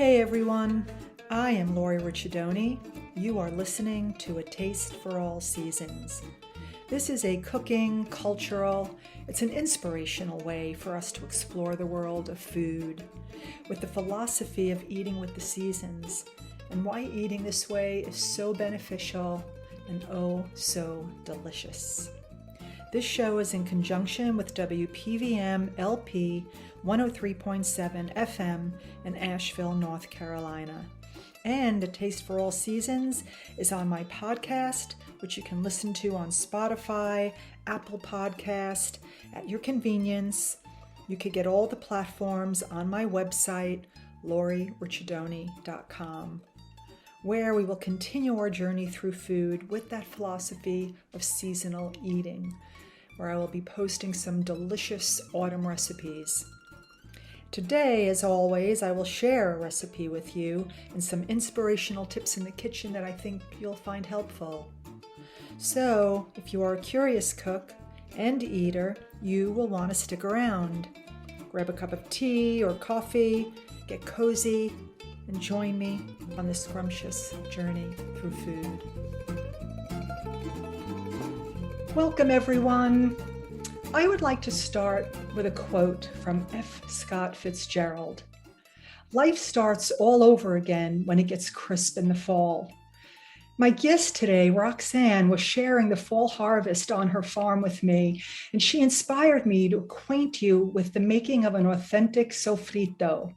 Hey everyone, I am Lori Ricciardoni. You are listening to A Taste for All Seasons. This is a cooking, cultural, it's an inspirational way for us to explore the world of food with the philosophy of eating with the seasons and why eating this way is so beneficial and oh so delicious. This show is in conjunction with WPVM LP 103.7 FM in Asheville, North Carolina. And A Taste for All Seasons is on my podcast, which you can listen to on Spotify, Apple Podcast, at your convenience. You could get all the platforms on my website, LoriRicciardoni.com, where we will continue our journey through food with that philosophy of seasonal eating, where I will be posting some delicious autumn recipes. Today, as always, I will share a recipe with you and some inspirational tips in the kitchen that I think you'll find helpful. So, if you are a curious cook and eater, you will want to stick around. Grab a cup of tea or coffee, get cozy, and join me on this scrumptious journey through food. Welcome, everyone. I would like to start with a quote from F. Scott Fitzgerald. Life starts all over again when it gets crisp in the fall. My guest today, Roxanne, was sharing the fall harvest on her farm with me, and she inspired me to acquaint you with the making of an authentic sofrito,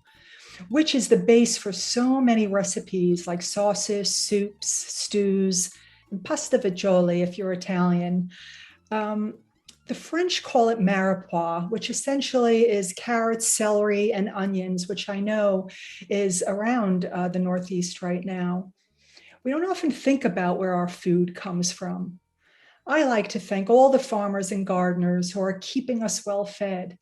which is the base for so many recipes like sauces, soups, stews, and pasta fagioli if you're Italian. The French call it mirepoix, which essentially is carrots, celery, and onions, which I know is around the Northeast right now. We don't often think about where our food comes from. I like to thank all the farmers and gardeners who are keeping us well fed.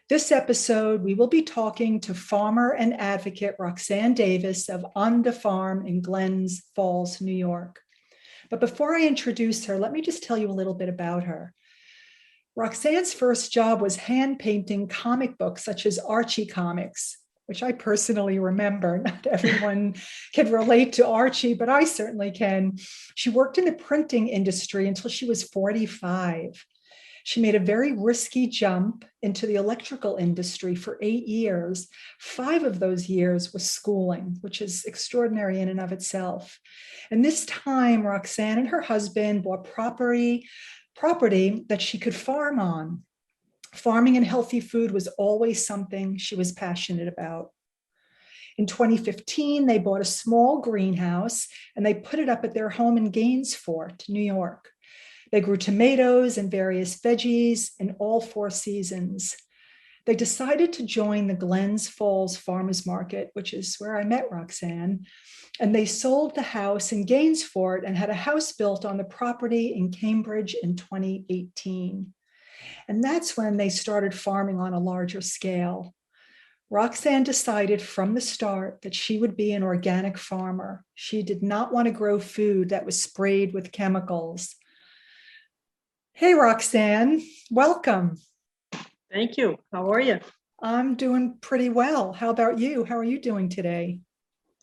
This episode, we will be talking to farmer and advocate Roxanne Davis of Onda Farm in Glens Falls, New York. But before I introduce her, let me just tell you a little bit about her. Roxanne's first job was hand painting comic books such as Archie comics, which I personally remember. Not everyone can relate to Archie, but I certainly can. She worked in the printing industry until she was 45. She made a very risky jump into the electrical industry for 8 years. 5 of those years was schooling, which is extraordinary in and of itself. And this time, Roxanne and her husband bought property that she could farm on. Farming and healthy food was always something she was passionate about. In 2015, they bought a small greenhouse and they put it up at their home in Gainesfort, New York. They grew tomatoes and various veggies in all 4 seasons. They decided to join the Glens Falls Farmers Market, which is where I met Roxanne, and they sold the house in Gainesfort and had a house built on the property in Cambridge in 2018. And that's when they started farming on a larger scale. Roxanne decided from the start that she would be an organic farmer. She did not want to grow food that was sprayed with chemicals. Hey, Roxanne, welcome. Thank you. How are you? I'm doing pretty well. How about you? How are you doing today?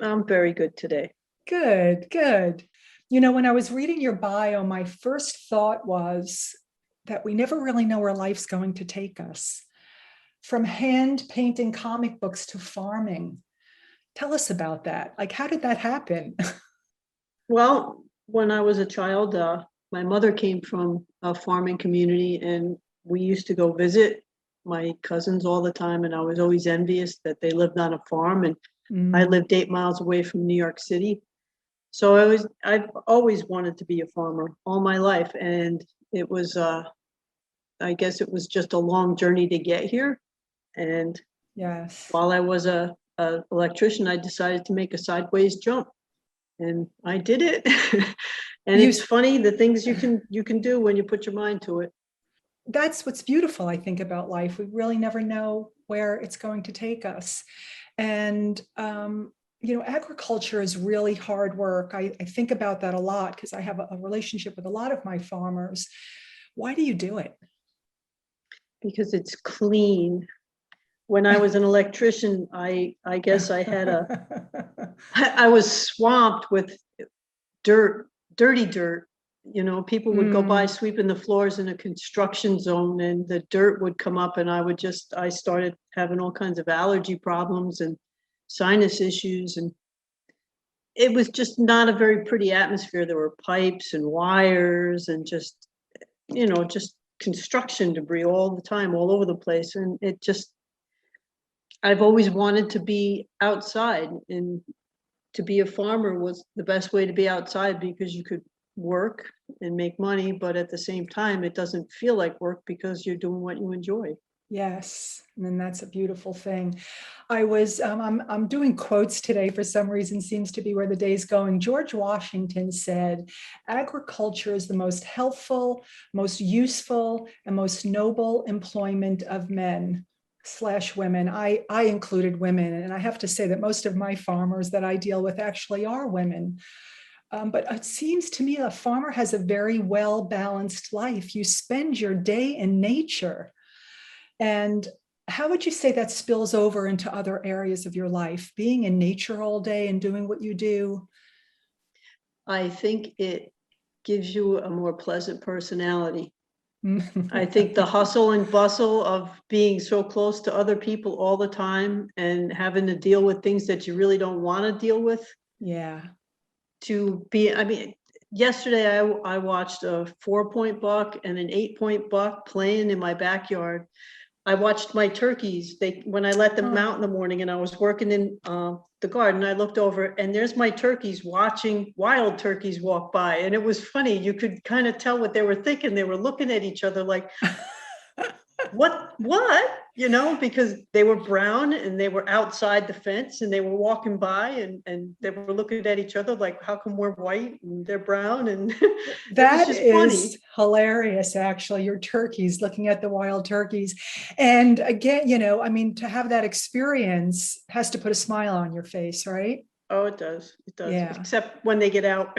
I'm very good today. Good, good. You know, when I was reading your bio, my first thought was that we never really know where life's going to take us. From hand painting comic books to farming. Tell us about that. Like, how did that happen? Well, when I was a child, my mother came from a farming community and we used to go visit my cousins all the time. And I was always envious that they lived on a farm and I lived 8 miles away from New York City. So I've always wanted to be a farmer all my life. And it was, I guess it was just a long journey to get here. And yes, while I was a electrician, I decided to make a sideways jump and I did it. And it's funny the things you can do when you put your mind to it. That's what's beautiful, I think, about life. We really never know where it's going to take us. And, agriculture is really hard work. I think about that a lot because I have a relationship with a lot of my farmers. Why do you do it? Because it's clean. when I was an electrician, I guess I was swamped with dirt, dirty dirt. You know, people would go by sweeping the floors in a construction zone, and the dirt would come up, and I started having all kinds of allergy problems and sinus issues, and it was just not a very pretty atmosphere. There were pipes and wires and just, just construction debris all the time, all over the place. And I've always wanted to be outside, and to be a farmer was the best way to be outside because you could work and make money, but at the same time, it doesn't feel like work because you're doing what you enjoy. Yes, and that's a beautiful thing. I'm doing quotes today for some reason, seems to be where the day's going. George Washington said, agriculture is the most healthful, most useful, and most noble employment of men / women. I included women, and I have to say that most of my farmers that I deal with actually are women. But it seems to me a farmer has a very well-balanced life. You spend your day in nature. And how would you say that spills over into other areas of your life, being in nature all day and doing what you do? I think it gives you a more pleasant personality. I think the hustle and bustle of being so close to other people all the time and having to deal with things that you really don't want to deal with. Yeah. Yesterday I watched a 4-point buck and an 8-point buck playing in my backyard. I watched my turkeys. When I let them out in the morning and I was working in the garden, I looked over and there's my turkeys watching wild turkeys walk by. And it was funny. You could kind of tell what they were thinking. They were looking at each other like, what, because they were brown and they were outside the fence and they were walking by and they were looking at each other like, how come we're white and they're brown? And that just is funny. Hilarious, actually, your turkeys, looking at the wild turkeys. And again, to have that experience has to put a smile on your face, right? Oh, it does. It does. Yeah. Except when they get out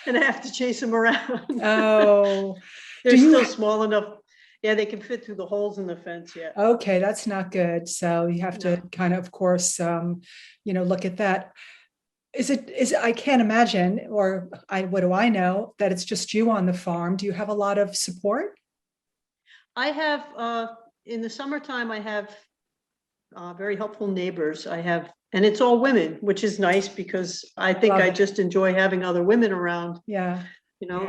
and I have to chase them around. Oh, They're do you? still small enough. Yeah, they can fit through the holes in the fence yet. Okay, that's not good. So you have to kind of course, look at that. I can't imagine, what do I know, that it's just you on the farm. Do you have a lot of support? I have, in the summertime, I have very helpful neighbors. And it's all women, which is nice because I think I just enjoy having other women around. Yeah.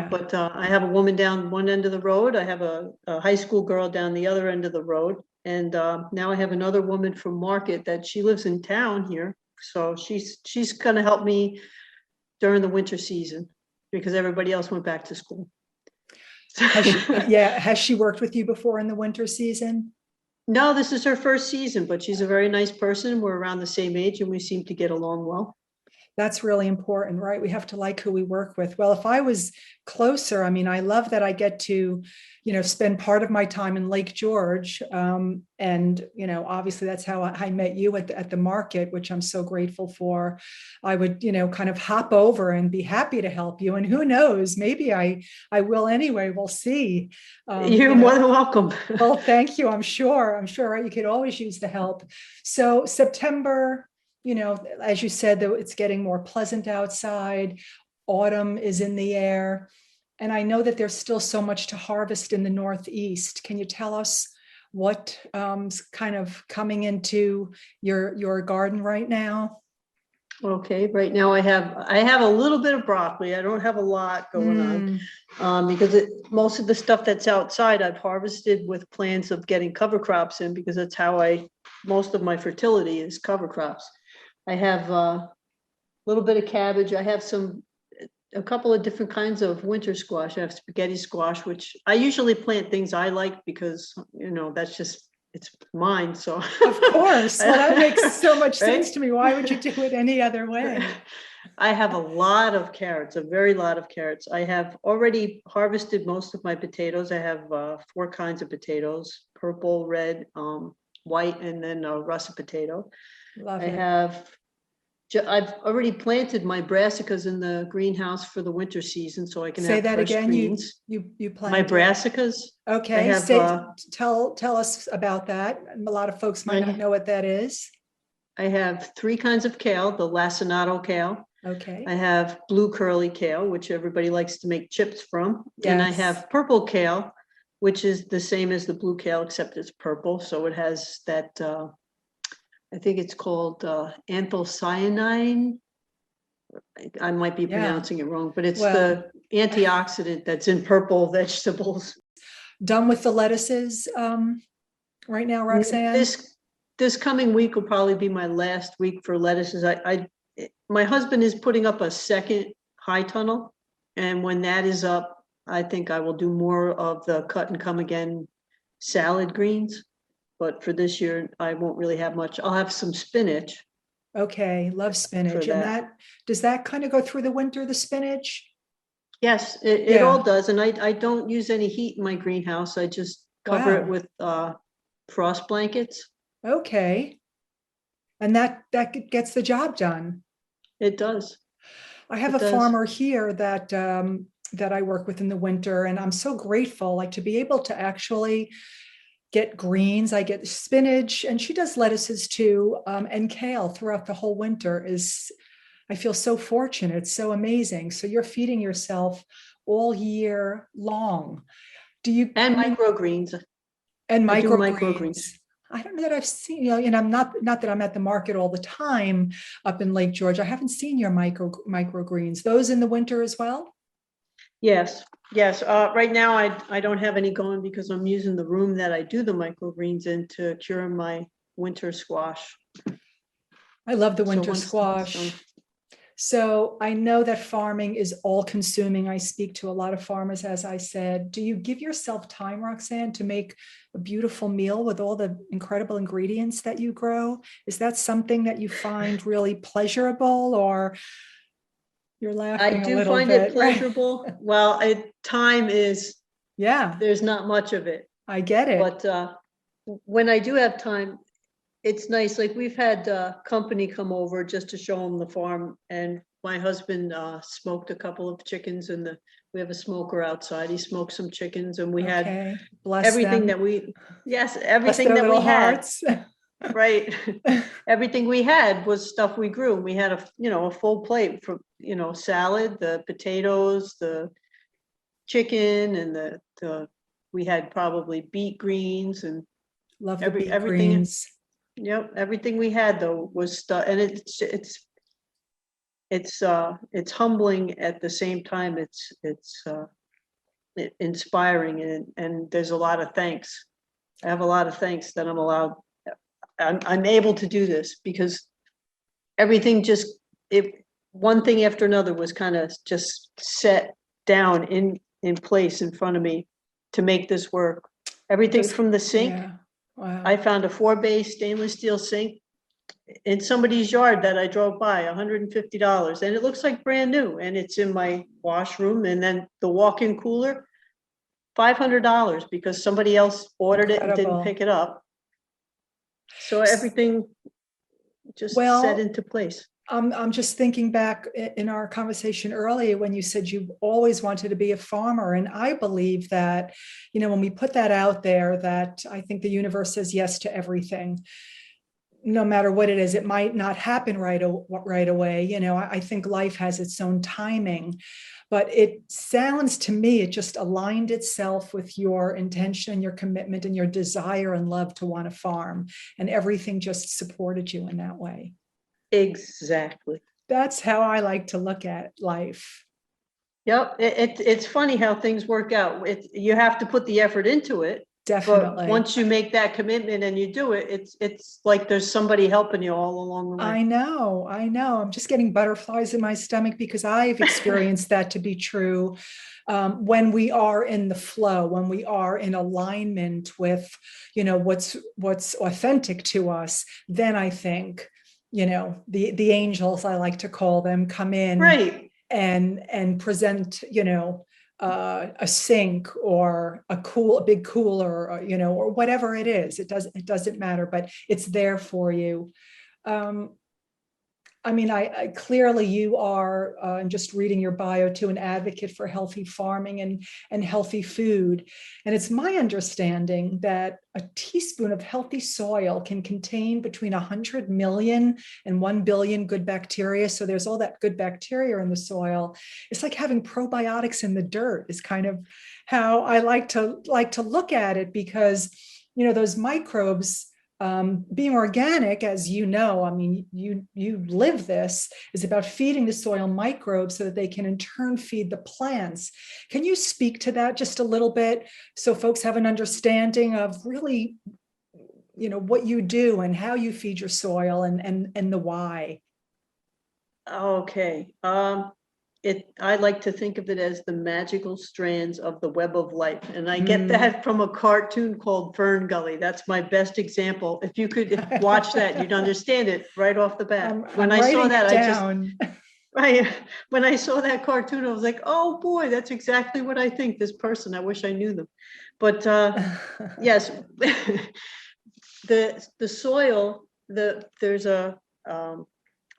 But I have a woman down one end of the road. I have a high school girl down the other end of the road. And now I have another woman from Market that she lives in town here. So she's going to help me during the winter season because everybody else went back to school. Has she worked with you before in the winter season? No, this is her first season, but she's a very nice person. We're around the same age and we seem to get along well. That's really important, right? We have to like who we work with. Well, if I was closer, I love that I get to, spend part of my time in Lake George. And, obviously that's how I met you at the market, which I'm so grateful for. I would, kind of hop over and be happy to help you. And who knows, maybe I will anyway. We'll see. You're more than welcome. Well, thank you. I'm sure, right? You could always use the help. So September, as you said, though, it's getting more pleasant outside. Autumn is in the air. And I know that there's still so much to harvest in the Northeast. Can you tell us what kind of coming into your garden right now? Okay, right now I have a little bit of broccoli. I don't have a lot going on because most of the stuff that's outside I've harvested with plans of getting cover crops in because that's how most of my fertility is cover crops. I have a little bit of cabbage. I have a couple of different kinds of winter squash. I have spaghetti squash, which I usually plant things I like because, it's mine. So of course, well, that makes so much sense to me. Why would you do it any other way? I have a lot of carrots, a very lot of carrots. I have already harvested most of my potatoes. I have 4 kinds of potatoes: purple, red, white, and then a russet potato. Love I it. have I've already planted my brassicas in the greenhouse for the winter season, so I can Say have that fresh again. greens. You My planted. brassicas. I Okay. have, Tell us about that. A lot of folks might not know what that is. I have 3 kinds of kale, the lacinato kale. Okay. I have blue curly kale, which everybody likes to make chips from. And I Yes. have purple kale, which is the same as the blue kale, except it's purple. So it has that, I think it's called anthocyanine. I might be pronouncing it wrong, but it's the antioxidant that's in purple vegetables. Done with the lettuces right now, Roxanne? This coming week will probably be my last week for lettuces. My husband is putting up a second high tunnel, and when that is up, I think I will do more of the cut and come again salad greens. But for this year, I won't really have much. I'll have some spinach. Okay, love spinach. For And that. Does that kind of go through the winter, the spinach? Yes, it all does. And I don't use any heat in my greenhouse. I just cover it with frost blankets. Okay. And that gets the job done. It does. I have a farmer here that I work with in the winter, and I'm so grateful, like, to be able to actually get greens. I get spinach, and she does lettuces too, and kale throughout the whole winter. I feel so fortunate. It's so amazing. So you're feeding yourself all year long. And microgreens. And microgreens. I don't know that I've seen, and I'm not that I'm at the market all the time up in Lake George. I haven't seen your microgreens. Those in the winter as well? Yes. Right now, I don't have any going because I'm using the room that I do the microgreens in to cure my winter squash. I love the winter squash. So I know that farming is all consuming. I speak to a lot of farmers, as I said. Do you give yourself time, Roxanne, to make a beautiful meal with all the incredible ingredients that you grow? Is that something that you find really pleasurable, or you're laughing a little bit? I do find it pleasurable. Well, time is, there's not much of it. I get it. But when I do have time, it's nice. Like, we've had company come over just to show them the farm, and my husband smoked a couple of chickens, and we have a smoker outside. He smoked some chickens, and we had everything that we had. Right. Everything we had was stuff we grew. We had a full plate for, salad, the potatoes, the chicken, and we had probably beet greens and everything. Greens. Yep, everything we had though was stuff, and it's humbling at the same time. It's inspiring, and there's a lot of thanks. I have a lot of thanks that I'm able to do this, because everything one thing after another was kind of just set down in place in front of me to make this work. Everything from the sink. Yeah. Wow. I found a 4-bay stainless steel sink in somebody's yard that I drove by, $150, and it looks like brand new, and it's in my washroom. And then the walk-in cooler, $500, because somebody else ordered it and didn't pick it up. So everything just set into place. I'm just thinking back in our conversation earlier when you said you always wanted to be a farmer. And I believe that, when we put that out there, that I think the universe says yes to everything, no matter what it is. It might not happen right away. I think life has its own timing, but it sounds to me, it just aligned itself with your intention, your commitment, and your desire and love to want to farm, and everything just supported you in that way. Exactly. That's how I like to look at life. Yep. It's funny how things work out. You have to put the effort into it. Definitely. But once you make that commitment and you do it, it's like there's somebody helping you all along the way. I know. I'm just getting butterflies in my stomach, because I've experienced that to be true. When we are in the flow, when we are in alignment with, what's authentic to us, then I think, the angels, I like to call them, come in and present, a sink or a big cooler, or whatever it is. It doesn't matter, but it's there for you. I mean, I clearly you are, and just reading your bio too, an advocate for healthy farming and healthy food. And it's my understanding that a teaspoon of healthy soil can contain between 100 million and 1 billion good bacteria. So there's all that good bacteria in the soil. It's like having probiotics in the dirt is kind of how I like to look at it, because those microbes, being organic, as you know, I mean, you live this, is about feeding the soil microbes so that they can in turn feed the plants. Can you speak to that just a little bit so folks have an understanding of really, what you do and how you feed your soil and the why? Okay. I like to think of it as the magical strands of the web of life. And I get that from a cartoon called Fern Gully. That's my best example. If you could watch that, you'd understand it right off the bat. When I saw that, when I saw that cartoon, I was like, oh boy, that's exactly what I think. This person, I wish I knew them. But yes, the soil, there's a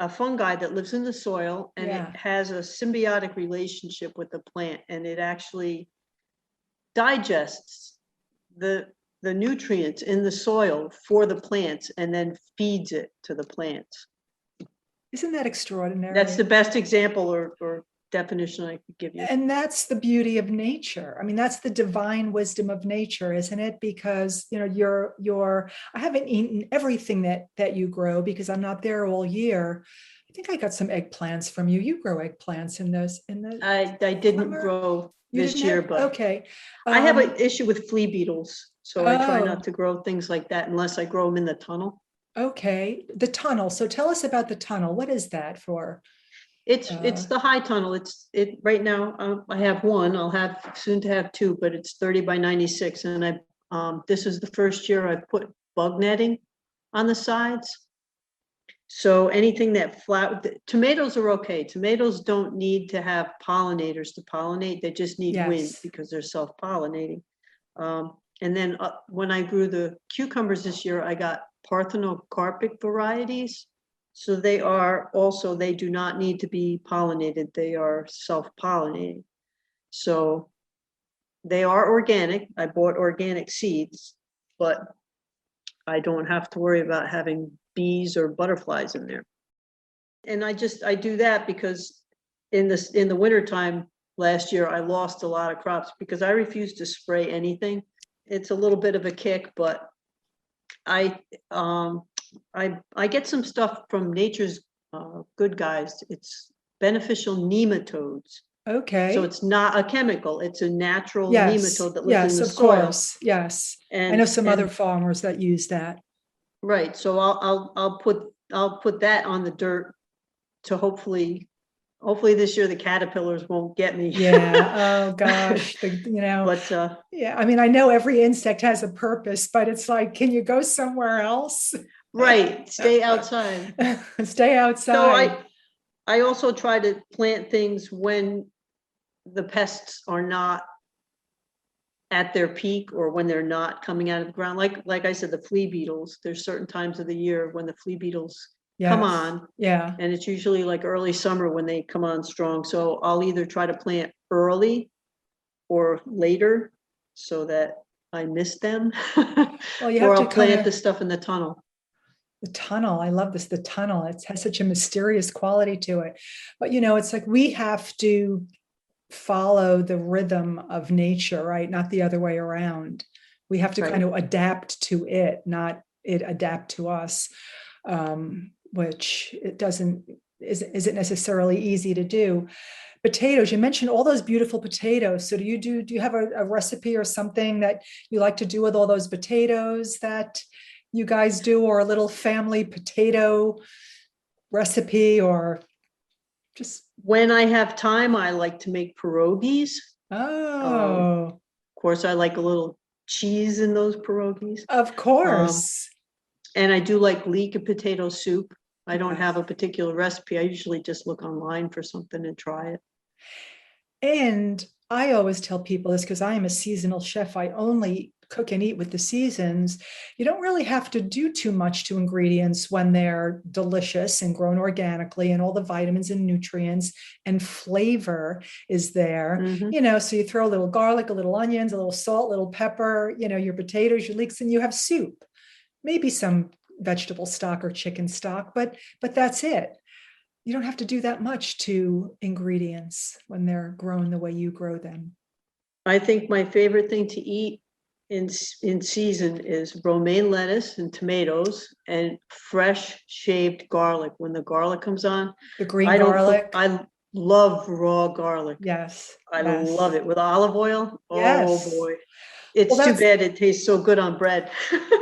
fungi that lives in the soil, and it has a symbiotic relationship with the plant, and it actually digests the nutrients in the soil for the plants and then feeds it to the plants. Isn't that extraordinary? That's the best example or definition I could give you. And that's the beauty of nature. I mean, that's the divine wisdom of nature, isn't it? Because I haven't eaten everything that you grow because I'm not there all year. I think I got some eggplants from you. You grow eggplants in the I didn't grow this year, but okay. I have an issue with flea beetles, so I try not to grow things like that unless I grow them in the tunnel. Okay, the tunnel. So tell us about the tunnel. What is that for? It's the high tunnel. It right now. I have one. I'll have soon to have two, but it's 30 by 96, and this is the first year I put bug netting on the sides. So anything that tomatoes are okay. Tomatoes don't need to have pollinators to pollinate. They just need wind because they're self-pollinating. And then when I grew the cucumbers this year, I got parthenocarpic varieties. So they do not need to be pollinated. They are self-pollinating. So they are organic. I bought organic seeds, but I don't have to worry about having bees or butterflies in there. And I do that because in the wintertime last year, I lost a lot of crops because I refused to spray anything. It's a little bit of a kick, but I get some stuff from Nature's Good Guys. It's beneficial nematodes. Okay. So it's not a chemical. It's a natural nematode that lives in the soil. Course. Yes. And I know some other farmers that use that. Right. So I'll put that on the dirt to hopefully this year the caterpillars won't get me. Yeah. Oh gosh. But yeah. I mean, I know every insect has a purpose, but it's like, can you go somewhere else? Right. Stay outside. Stay outside. So I also try to plant things when the pests are not at their peak or when they're not coming out of the ground. Like I said, the flea beetles, there's certain times of the year when the flea beetles come on. Yeah. And it's usually like early summer when they come on strong. So I'll either try to plant early or later so that I miss them. Well, you or have I'll plant the stuff in the tunnel. The tunnel. I love this. The tunnel. It has such a mysterious quality to it. But it's like we have to follow the rhythm of nature, right? Not the other way around. We have to kind of adapt to it, not it adapt to us, which it isn't necessarily easy to do. Potatoes, you mentioned all those beautiful potatoes. So do you have a recipe or something that you like to do with all those potatoes that you guys do, or a little family potato recipe, or just when I have time, I like to make pierogies. Of course, I like a little cheese in those pierogies. Of course. And I do like leek and potato soup. I don't have a particular recipe. I usually just look online for something and try it. And I always tell people this because I am a seasonal chef. I only cook and eat with the seasons, you don't really have to do too much to ingredients when they're delicious and grown organically, and all the vitamins and nutrients and flavor is there. Mhm. So you throw a little garlic, a little onions, a little salt, a little pepper, your potatoes, your leeks, and you have soup, maybe some vegetable stock or chicken stock, but that's it. You don't have to do that much to ingredients when they're grown the way you grow them. I think my favorite thing to eat in season is romaine lettuce and tomatoes and fresh shaved garlic. When the garlic comes on, The green I don't cook. garlic. I love raw garlic. Yes. I love Yes. it with olive oil. Oh Yes. boy. Well, It's too that's, bad it tastes so good on bread.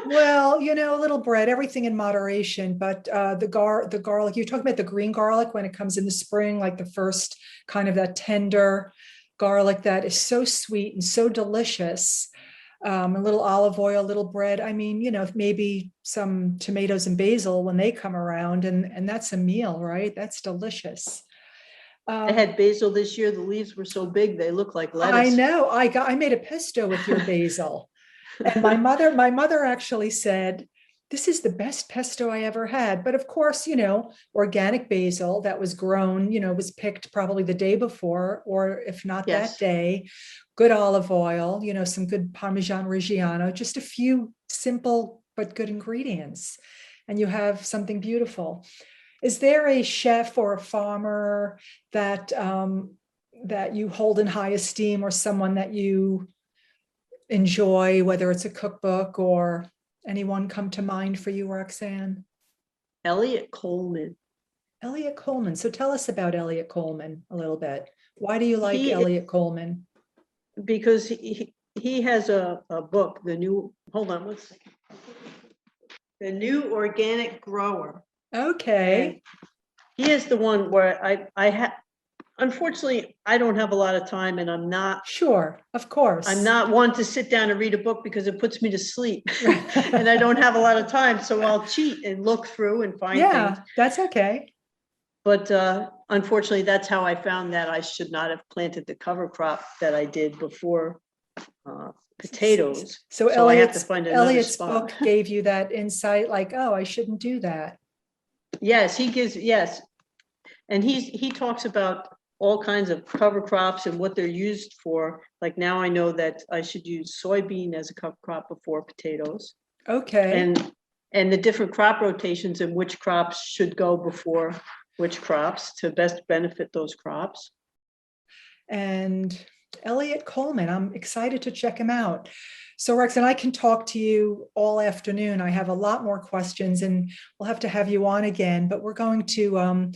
well, a little bread, everything in moderation, but the garlic, you're talking about the green garlic when it comes in the spring, like the first kind of that tender garlic that is so sweet and so delicious. A little olive oil, a little bread. I mean, maybe some tomatoes and basil when they come around, and that's a meal, right? That's delicious. I Um, had basil this year. The leaves were so big they look like I lettuce. know. I made a pesto with your basil. And my mother actually said, this is the best pesto I ever had. But of course, organic basil that was grown, was picked probably the day before, or if not that Yes. day. Good olive oil, some good Parmesan Reggiano, just a few simple but good ingredients. And you have something beautiful. Is there a chef or a farmer that you hold in high esteem, or someone that you enjoy, whether it's a cookbook or anyone come to mind for you, Roxanne? Elliot Coleman. Elliot Coleman. So tell us about Elliot Coleman a little bit. Why do you like He Elliot Coleman? because he has a book, hold on one second. The New Organic Grower. And Okay, he is the one where I have, unfortunately, I don't have a lot of time and sure, of I'm course. not one to sit down and read a book because it puts me to sleep. And I Yeah, don't have a lot of time, so I'll cheat and look through and find things. that's okay. But unfortunately, that's how I found that I should not have planted the cover crop that I did before potatoes. So So I have to Elliot's find another Elliot's spot. book gave you that insight, like, oh, I shouldn't do that. Yes, yes. And he talks about all kinds of cover crops and what they're used for. Like now I know that I should use soybean as a cover crop before potatoes, Okay. and the different crop rotations and which crops should go before which crops to best benefit those crops. And Elliot Coleman, I'm excited to check him out. So, Roxanne, I can talk to you all afternoon. I have a lot more questions, and we'll have to have you on again. But we're going to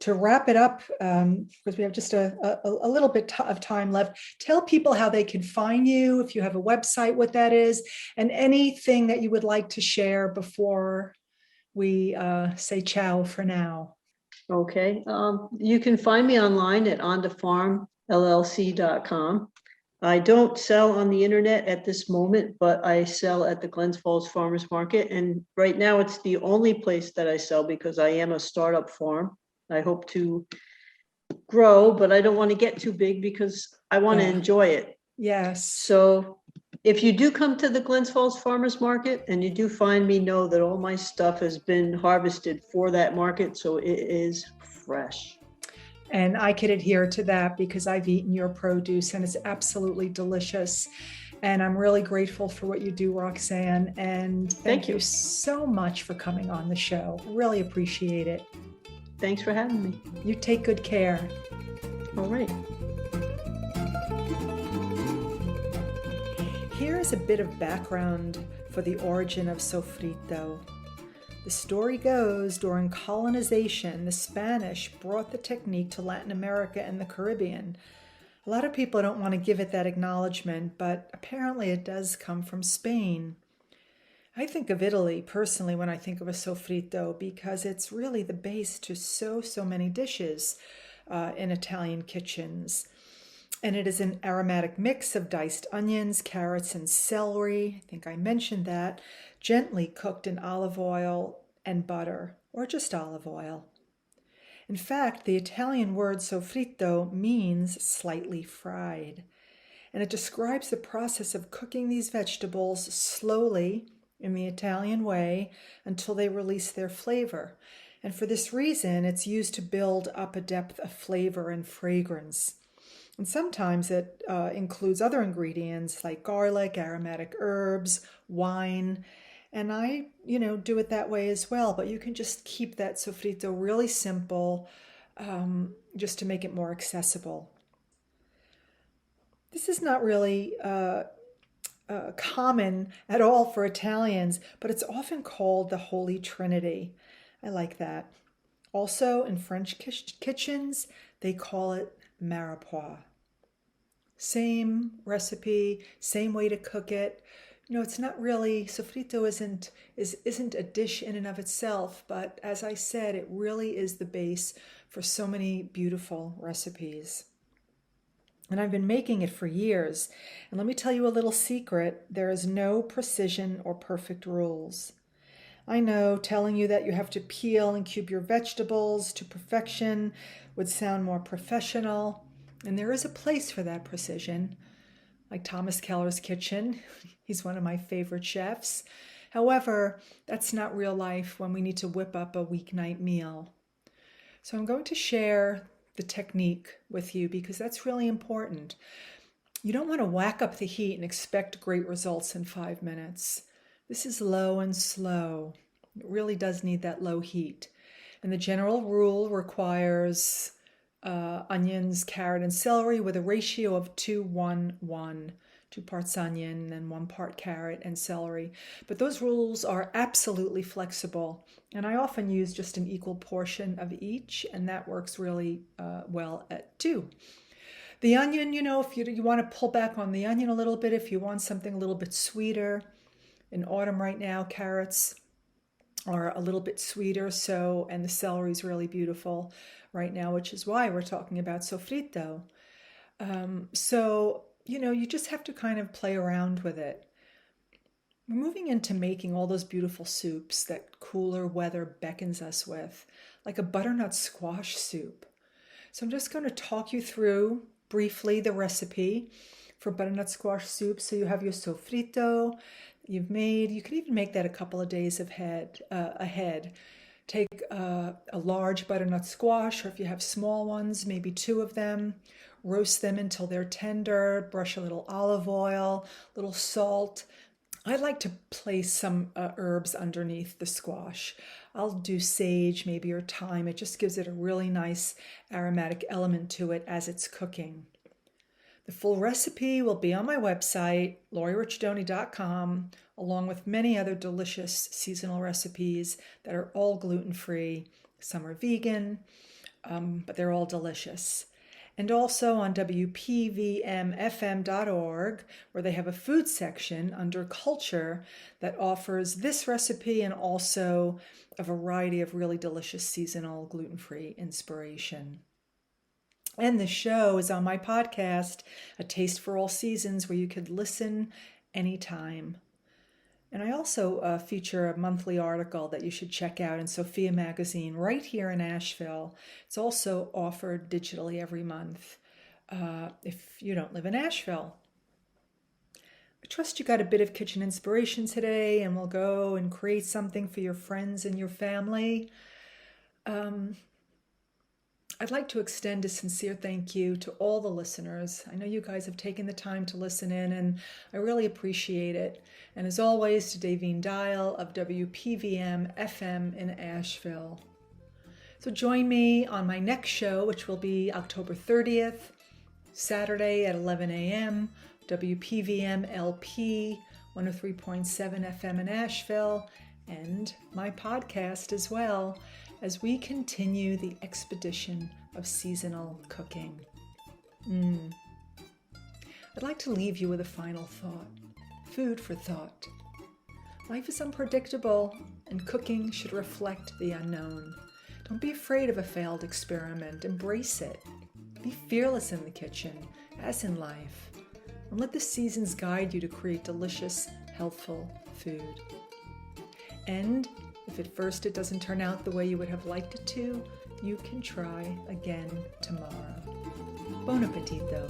wrap it up, because we have just a little bit of time left. Tell people how they can find you, if you have a website, what that is, and anything that you would like to share before we say ciao for now. Okay, you can find me online at ondafarmllc.com. I don't sell on the internet at this moment, but I sell at the Glens Falls Farmers Market. And right now it's the only place that I sell because I am a startup farm. I hope to grow, but I don't want to get too big because I want to Yeah. enjoy it. Yes. So if you do come to the Glens Falls Farmers Market and you do find me, know that all my stuff has been harvested for that market, so it is fresh. And I could adhere to that because I've eaten your produce and it's absolutely delicious. And I'm really grateful for what you do, Roxanne. And thank you so much for coming on the show. Really appreciate it. Thanks for having me. You take good care. All right. Here's a bit of background for the origin of sofrito. The story goes, during colonization, the Spanish brought the technique to Latin America and the Caribbean. A lot of people don't want to give it that acknowledgement, but apparently it does come from Spain. I think of Italy personally when I think of a sofrito because it's really the base to so many dishes in Italian kitchens. And it is an aromatic mix of diced onions, carrots, and celery. I think I mentioned that. Gently cooked in olive oil and butter, or just olive oil. In fact, the Italian word sofrito means slightly fried. And it describes the process of cooking these vegetables slowly in the Italian way until they release their flavor. And for this reason, it's used to build up a depth of flavor and fragrance. And sometimes it includes other ingredients like garlic, aromatic herbs, wine. And I, do it that way as well. But you can just keep that sofrito really simple, just to make it more accessible. This is not really common at all for Italians, but it's often called the Holy Trinity. I like that. Also, in French kitchens, they call it mirepoix. Same recipe, same way to cook it. It's not really, sofrito isn't a dish in and of itself, but as I said, it really is the base for so many beautiful recipes. And I've been making it for years. And let me tell you a little secret. There is no precision or perfect rules. I know telling you that you have to peel and cube your vegetables to perfection would sound more professional. And there is a place for that precision, like Thomas Keller's kitchen. He's one of my favorite chefs. However, that's not real life when we need to whip up a weeknight meal. So I'm going to share the technique with you because that's really important. You don't want to whack up the heat and expect great results in 5 minutes. This is low and slow. It really does need that low heat. And the general rule requires onions, carrot, and celery with a ratio of 2-1-1. 2 parts onion and 1 part carrot and celery. But those rules are absolutely flexible. And I often use just an equal portion of each, and that works really well at 2. The onion, if you want to pull back on the onion a little bit, if you want something a little bit sweeter. In autumn right now, carrots are a little bit sweeter, and the celery is really beautiful right now, which is why we're talking about sofrito. You just have to kind of play around with it. We're moving into making all those beautiful soups that cooler weather beckons us with, like a butternut squash soup. So I'm just going to talk you through briefly the recipe for butternut squash soup. So you have your sofrito you've made. You can even make that a couple of days ahead. Take a large butternut squash, or if you have small ones, maybe 2 of them. Roast them until they're tender. Brush a little olive oil, a little salt. I like to place some herbs underneath the squash. I'll do sage maybe or thyme. It just gives it a really nice aromatic element to it as it's cooking. The full recipe will be on my website, laurierichadoni.com, along with many other delicious seasonal recipes that are all gluten-free. Some are vegan, but they're all delicious. And also on WPVMFM.org, where they have a food section under culture that offers this recipe and also a variety of really delicious seasonal gluten-free inspiration. And the show is on my podcast, A Taste for All Seasons, where you could listen anytime. And I also feature a monthly article that you should check out in Sophia Magazine right here in Asheville. It's also offered digitally every month if you don't live in Asheville. I trust you got a bit of kitchen inspiration today, and we'll go and create something for your friends and your family. I'd like to extend a sincere thank you to all the listeners. I know you guys have taken the time to listen in, and I really appreciate it. And as always, to Davine Dial of WPVM FM in Asheville. So join me on my next show, which will be October 30th, Saturday at 11 a.m., WPVM LP 103.7 FM in Asheville, and my podcast as well, as we continue the expedition of seasonal cooking. I'd like to leave you with a final thought. Food for thought. Life is unpredictable, and cooking should reflect the unknown. Don't be afraid of a failed experiment. Embrace it. Be fearless in the kitchen, as in life. And let the seasons guide you to create delicious, healthful food. And if at first it doesn't turn out the way you would have liked it to, you can try again tomorrow. Buon appetito!